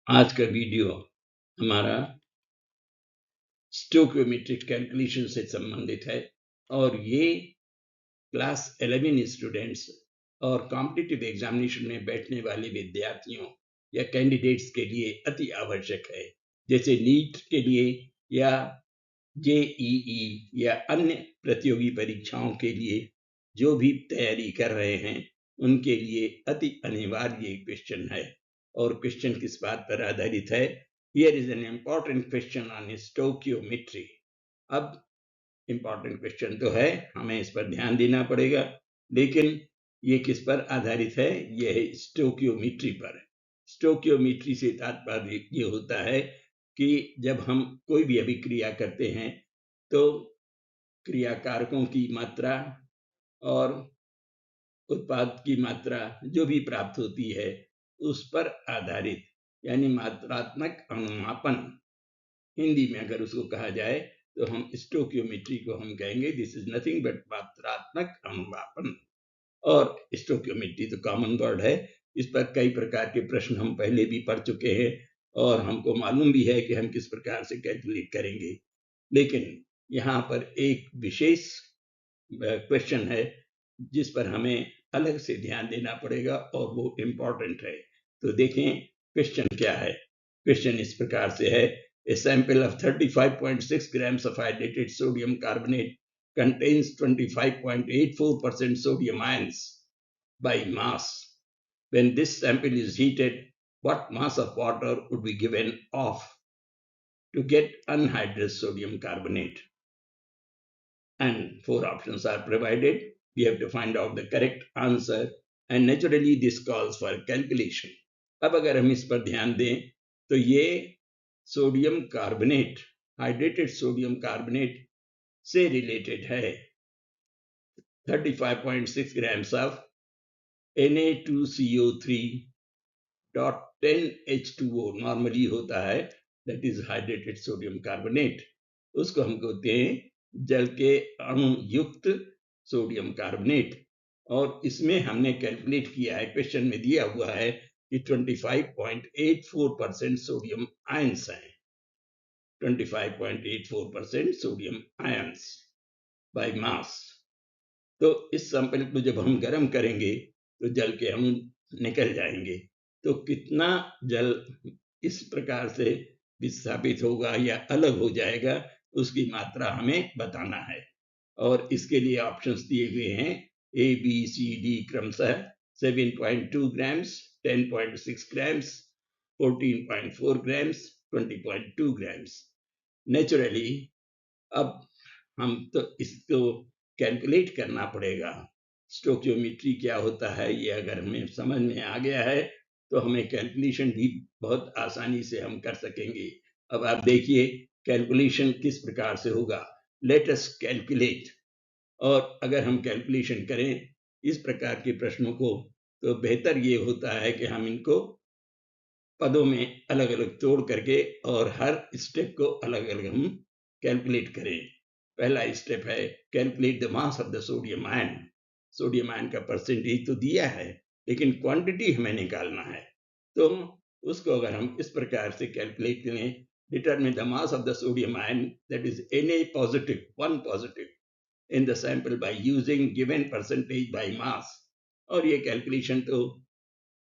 आज का वीडियो हमारा स्टोकियोमेट्रिक कैलकुलेशन से संबंधित है और ये क्लास 11 स्टूडेंट्स और कॉम्पिटिटिव एग्जामिनेशन में बैठने वाले विद्यार्थियों या कैंडिडेट्स के लिए अति आवश्यक है। जैसे नीट के लिए या जेईई या अन्य प्रतियोगी परीक्षाओं के लिए जो भी तैयारी कर रहे हैं उनके लिए अति अनिवार्य क्वेश्चन है। और क्वेश्चन किस बात पर आधारित है? Here is an important question on stoichiometry. अब important question तो है, हमें इस पर ध्यान देना पड़ेगा, लेकिन ये किस पर आधारित है? ये है स्टोइकियोमेट्री पर। स्टोइकियोमेट्री से तात्पर्य ये होता है कि जब हम कोई भी अभिक्रिया करते हैं तो क्रियाकारकों की मात्रा और उत्पाद की मात्रा जो भी प्राप्त होती है उस पर आधारित, यानी मात्रात्मक अनुमापन, हिंदी में अगर उसको कहा जाए तो हम स्टोइकियोमेट्री को हम कहेंगे दिस इज नथिंग बट मात्रात्मक अनुमापन। और स्टोइकियोमेट्री तो कॉमन वर्ड है, इस पर कई प्रकार के प्रश्न हम पहले भी पढ़ चुके हैं और हमको मालूम भी है कि हम किस प्रकार से कैलकुलेट करेंगे। लेकिन यहाँ पर एक विशेष क्वेश्चन है जिस पर हमें अलग से ध्यान देना पड़ेगा और वो इम्पोर्टेंट है। तो देखें क्वेश्चन क्या है। क्वेश्चन इस प्रकार से है, a sample of 35.6 grams of hydrated sodium carbonate contains 25.84% sodium ions by mass. When this sample is heated, what mass of water would be given off to get anhydrous sodium carbonate? And 4 options are provided. We have to find out the correct answer and naturally this calls for calculation. अब अगर हम इस पर ध्यान दें तो ये sodium carbonate, hydrated sodium carbonate से रिलेटेड है। 35.6 grams of Na2CO3.10H2O नॉर्मली होता है, that is hydrated sodium carbonate. उसको हम कहते हैं जल के अणु युक्त सोडियम कार्बोनेट। और इसमें हमने कैलकुलेट किया है, क्वेश्चन में दिया हुआ है कि 25.84% सोडियम आयंस हैं। 25.84% सोडियम आयंस बाय मास। तो इस सैंपल को जब हम गर्म करेंगे तो जल के अणु निकल जाएंगे। तो कितना जल इस प्रकार से विस्थापित होगा या अलग हो जाएगा उसकी मात्रा हमें बताना है। और इसके लिए ऑप्शंस दिए हुए हैं ए बी सी डी क्रमशः 7.2 grams, 10.6 grams, 14.4 grams, 20.2 grams. Naturally अब हम तो इसको कैलकुलेट करना पड़ेगा। स्टोइकियोमेट्री क्या होता है ये अगर हमें समझ में आ गया है तो हमें कैलकुलेशन भी बहुत आसानी से हम कर सकेंगे। अब आप देखिए कैलकुलेशन किस प्रकार से होगा। Let us calculate. और अगर हम कैलकुलेशन करें इस प्रकार के प्रश्नों को तो बेहतर ये होता है कि हम इनको पदों में अलग अलग तोड़ करके और हर स्टेप को अलग अलग हम कैलकुलेट करें। पहला स्टेप है calculate the mass of the sodium ion. Sodium ion का परसेंटेज तो दिया है लेकिन क्वांटिटी हमें निकालना है। तो उसको अगर हम इस प्रकार से कैलकुलेट करें, determine the mass of the sodium ion that is Na positive, 1 positive in the sample by using given percentage by mass। और ये कैलकुलेशन तो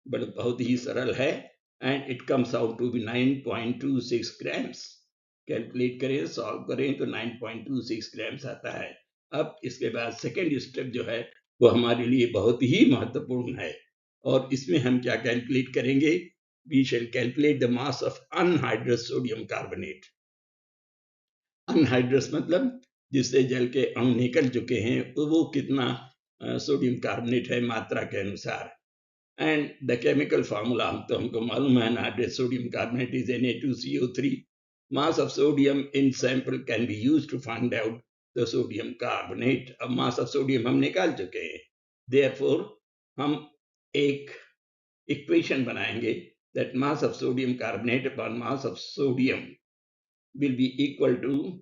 बहुत ही सरल है and it comes out to be 9.26 grams। Calculate करें, solve करें तो 9.26 grams आता है। अब इसके बाद सेकेंड स्टेप जो है वो हमारे लिए बहुत ही महत्वपूर्ण है और इसमें हम क्या कैलकुलेट करेंगे? We shall calculate the mass of anhydrous sodium carbonate. Anhydrous मतलब जिससे जल के अणु निकल चुके हैं वो कितना सोडियम कार्बोनेट है मात्रा के अनुसार। एंड द केमिकल फार्मूला तो हमको मालूम है, anhydrated sodium carbonate is Na2CO3। Mass of sodium in sample can be used to find out the sodium carbonate. अब मास ऑफ सोडियम हम निकाल चुके हैं, देयरफॉर हम एक इक्वेशन बनाएंगे that mass of sodium carbonate upon mass of sodium will be equal to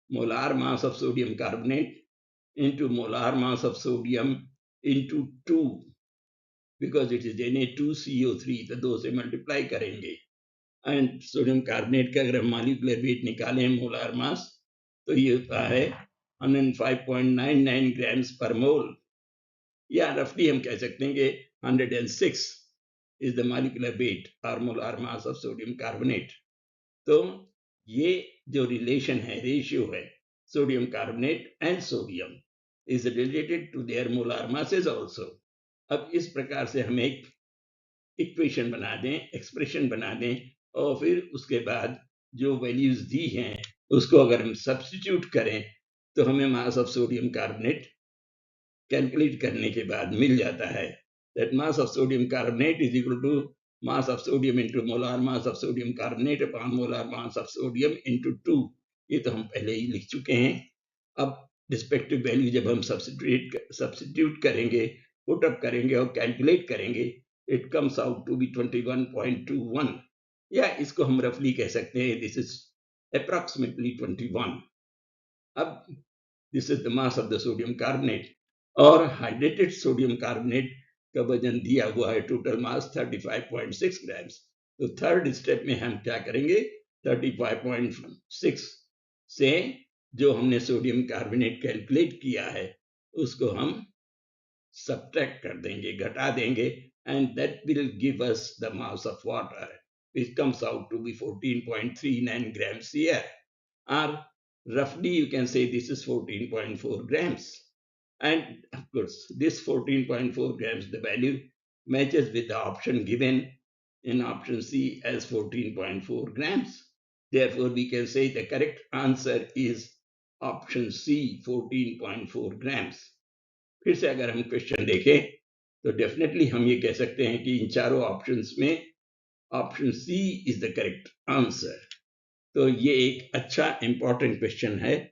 molar mass of sodium carbonate into molar mass of sodium into 2, because it is Na2CO3 तो 2 से multiply करेंगे। And sodium carbonate का अगर हम molecular weight निकालें molar mass तो ये होता है 105.99 ग्राम्स पर मोल, या रफली हम कह सकते हैं कि 106 is the molecular weight or molar mass of sodium carbonate. तो ये जो रिलेशन है, रेशियो है sodium carbonate and sodium is related to their molar masses also. अब इस प्रकार से हम एक इक्वेशन बना दें, एक्सप्रेशन बना दें, और फिर उसके बाद जो वैल्यूज दी हैं उसको अगर हम सब्स्टिट्यूट करें तो हमें मास ऑफ सोडियम कार्बोनेट कैलकुलेट करने के बाद मिल जाता है that mass of sodium carbonate is equal to mass of sodium into molar mass of sodium carbonate upon molar mass of sodium into 2। ये तो हम पहले ही लिख चुके हैं। अब रिस्पेक्टिव वैल्यू जब हम सब्स्टिट्यूट करेंगे, पुट अप करेंगे और कैलकुलेट करेंगे, it comes out to be 21.21, या इसको हम रफली कह सकते हैं दिस इज अप्रॉक्सीमेटली 21। अब this is the mass of the sodium carbonate, और हाइड्रेटेड सोडियम कार्बोनेट का वजन दिया हुआ है टोटल मास 35.6 ग्राम्स। तो थर्ड स्टेप में हम क्या करेंगे, 35.6 से जो हमने सोडियम कार्बोनेट कैलकुलेट किया है उसको हम सब्ट्रैक्ट कर देंगे, घटा देंगे, and that will give us the mass of water which comes out to be 14.39 grams here, or roughly you can say this is 14.4 grams. And of course, this 14.4 grams, the value matches with the option given in option C as 14.4 grams. Therefore, we can say the correct answer is option C, 14.4 grams. फिर से अगर हम question देखें तो definitely हम ये कह सकते हैं कि इन चारों ऑप्शंस में option C is the correct answer. तो ये एक अच्छा इंपॉर्टेंट क्वेश्चन है,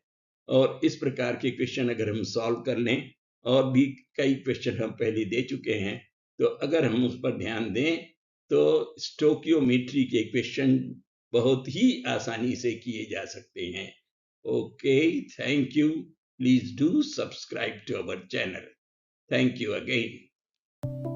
और इस प्रकार के क्वेश्चन अगर हम सॉल्व कर लें, और भी कई क्वेश्चन हम पहले दे चुके हैं, तो अगर हम उस पर ध्यान दें तो स्टोकियोमेट्री के क्वेश्चन बहुत ही आसानी से किए जा सकते हैं। Okay, thank you. Please do subscribe to our channel. Thank you again.